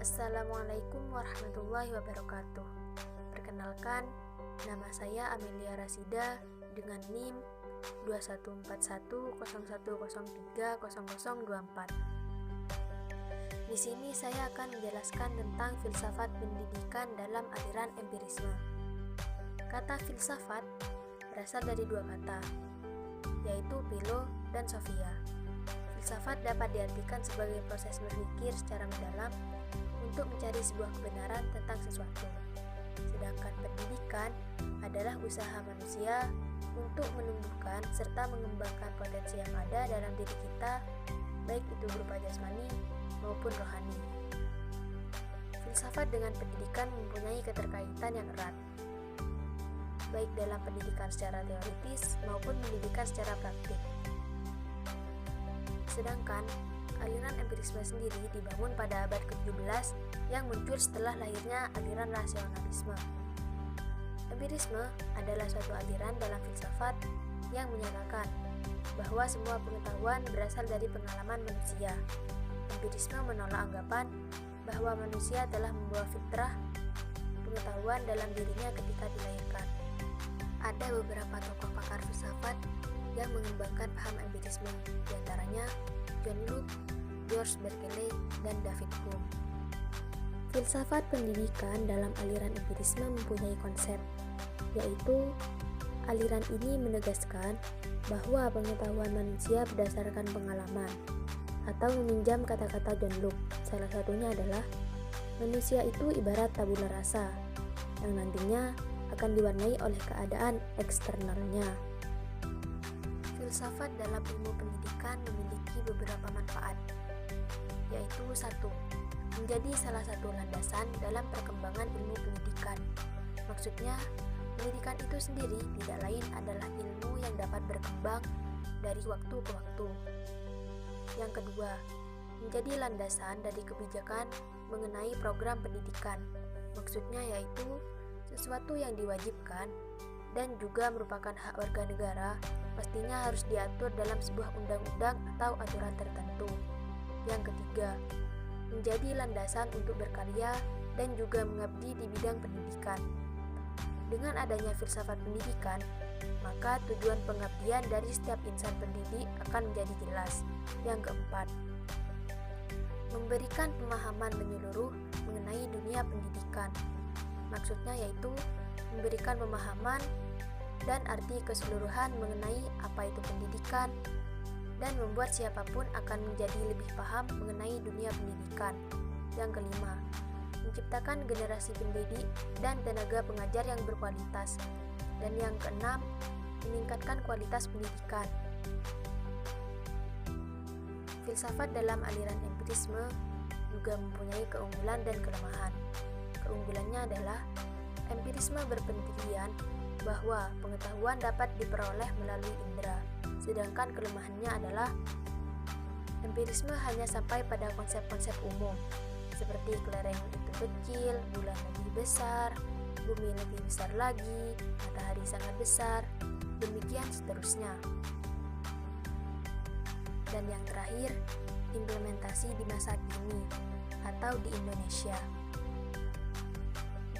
Assalamualaikum warahmatullahi wabarakatuh. Perkenalkan, nama saya Amelia Rasida dengan NIM 214101030024. Di sini saya akan menjelaskan tentang filsafat pendidikan dalam aliran empirisme. Kata filsafat berasal dari dua kata, yaitu philo dan sophia. Filsafat dapat diartikan sebagai proses berpikir secara mendalam untuk mencari sebuah kebenaran tentang sesuatu. Sedangkan pendidikan adalah usaha manusia untuk menumbuhkan serta mengembangkan potensi yang ada dalam diri kita, baik itu berupa jasmani maupun rohani. Filsafat dengan pendidikan mempunyai keterkaitan yang erat, baik dalam pendidikan secara teoritis maupun pendidikan secara praktik. Sedangkan aliran empirisme sendiri dibangun pada abad ke-17 yang muncul setelah lahirnya aliran rasionalisme. Empirisme adalah suatu aliran dalam filsafat yang menyatakan bahwa semua pengetahuan berasal dari pengalaman manusia. Empirisme menolak anggapan bahwa manusia telah membawa fitrah pengetahuan dalam dirinya ketika dilahirkan. Ada beberapa tokoh pakar filsafat yang mengembangkan paham empirisme, diantaranya John Locke, George Berkeley, dan David Hume. Filsafat pendidikan dalam aliran empirisme mempunyai konsep, yaitu aliran ini menegaskan bahwa pengetahuan manusia berdasarkan pengalaman, atau meminjam kata-kata John Locke. Salah satunya adalah manusia itu ibarat tabula rasa yang nantinya akan diwarnai oleh keadaan eksternalnya. Filsafat dalam ilmu pendidikan memiliki beberapa manfaat, yaitu 1. Menjadi salah satu landasan dalam perkembangan ilmu pendidikan. Maksudnya, pendidikan itu sendiri tidak lain adalah ilmu yang dapat berkembang dari waktu ke waktu. Yang kedua, menjadi landasan dari kebijakan mengenai program pendidikan. Maksudnya yaitu sesuatu yang diwajibkan dan juga merupakan hak warga negara, pastinya harus diatur dalam sebuah undang-undang atau aturan tertentu. Yang ketiga, menjadi landasan untuk berkarya dan juga mengabdi di bidang pendidikan. Dengan adanya filsafat pendidikan, maka tujuan pengabdian dari setiap insan pendidik akan menjadi jelas. Yang keempat, memberikan pemahaman menyeluruh mengenai dunia pendidikan. Maksudnya yaitu memberikan pemahaman dan arti keseluruhan mengenai apa itu pendidikan, dan membuat siapapun akan menjadi lebih paham mengenai dunia pendidikan. Yang kelima, menciptakan generasi pendidik dan tenaga pengajar yang berkualitas. Dan yang keenam, meningkatkan kualitas pendidikan. Filsafat dalam aliran empirisme juga mempunyai keunggulan dan kelemahan. Keunggulannya adalah empirisme berpendirian bahwa pengetahuan dapat diperoleh melalui indera, sedangkan kelemahannya adalah empirisme hanya sampai pada konsep-konsep umum, seperti kelereng itu kecil, bulan lebih besar, bumi lebih besar lagi, matahari sangat besar, demikian seterusnya. Dan yang terakhir, implementasi di masa kini atau di Indonesia.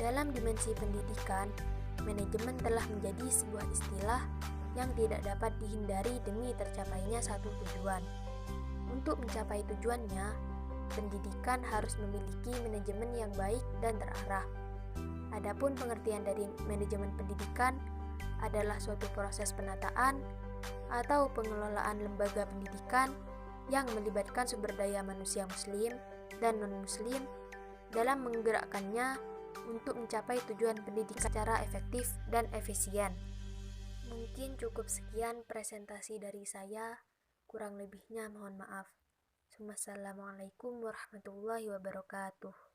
Dalam dimensi pendidikan, manajemen telah menjadi sebuah istilah yang tidak dapat dihindari demi tercapainya satu tujuan. Untuk mencapai tujuannya, pendidikan harus memiliki manajemen yang baik dan terarah. Adapun pengertian dari manajemen pendidikan adalah suatu proses penataan atau pengelolaan lembaga pendidikan yang melibatkan sumber daya manusia muslim dan non-muslim dalam menggerakkannya untuk mencapai tujuan pendidikan secara efektif dan efisien. Mungkin cukup sekian presentasi dari saya, kurang lebihnya mohon maaf. Wassalamualaikum warahmatullahi wabarakatuh.